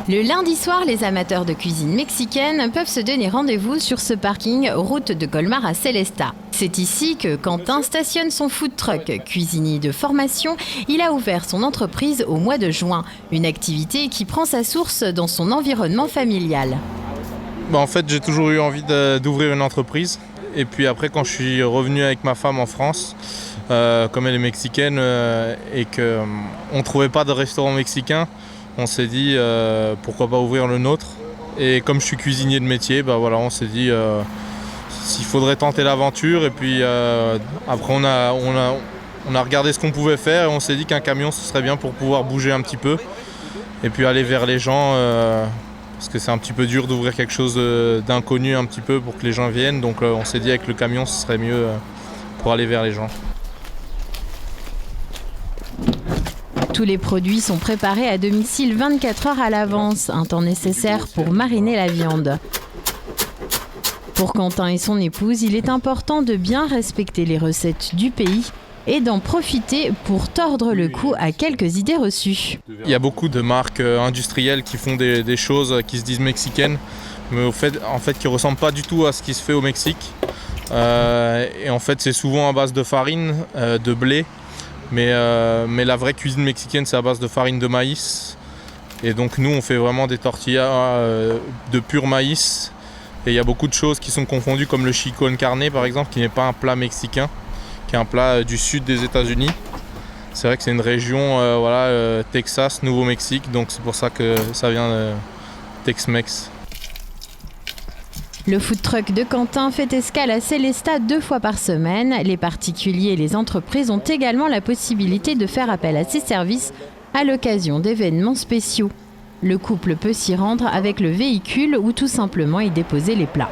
Le lundi soir, les amateurs de cuisine mexicaine peuvent se donner rendez-vous sur ce parking route de Colmar à Sélestat. C'est ici que Quentin stationne son food truck. Cuisinier de formation, il a ouvert son entreprise au mois de juin, une activité qui prend sa source dans son environnement familial. En fait, j'ai toujours eu envie d'ouvrir une entreprise. Et puis après, quand je suis revenu avec ma femme en France, comme elle est mexicaine et qu'on ne trouvait pas de restaurant mexicain, on s'est dit pourquoi pas ouvrir le nôtre. Et comme je suis cuisinier de métier, on s'est dit s'il faudrait tenter l'aventure. Et puis après, on a regardé ce qu'on pouvait faire et on s'est dit qu'un camion, ce serait bien pour pouvoir bouger un petit peu. Et puis aller vers les gens, parce que c'est un petit peu dur d'ouvrir quelque chose d'inconnu un petit peu pour que les gens viennent. Donc on s'est dit avec le camion, ce serait mieux pour aller vers les gens. Tous les produits sont préparés à domicile 24 heures à l'avance, un temps nécessaire pour mariner la viande. Pour Quentin et son épouse, il est important de bien respecter les recettes du pays et d'en profiter pour tordre le cou à quelques idées reçues. Il y a beaucoup de marques industrielles qui font des choses qui se disent mexicaines, mais en fait qui ne ressemblent pas du tout à ce qui se fait au Mexique. Et en fait, c'est souvent à base de farine, de blé. Mais la vraie cuisine mexicaine, c'est à base de farine de maïs. Et donc nous, on fait vraiment des tortillas de pur maïs. Et il y a beaucoup de choses qui sont confondues, comme le chicon carne, par exemple, qui n'est pas un plat mexicain, qui est un plat du sud des États-Unis. C'est vrai que c'est une région, Texas, Nouveau-Mexique, donc c'est pour ça que ça vient de Tex-Mex. Le food truck de Quentin fait escale à Sélestat 2 fois par semaine. Les particuliers et les entreprises ont également la possibilité de faire appel à ses services à l'occasion d'événements spéciaux. Le couple peut s'y rendre avec le véhicule ou tout simplement y déposer les plats.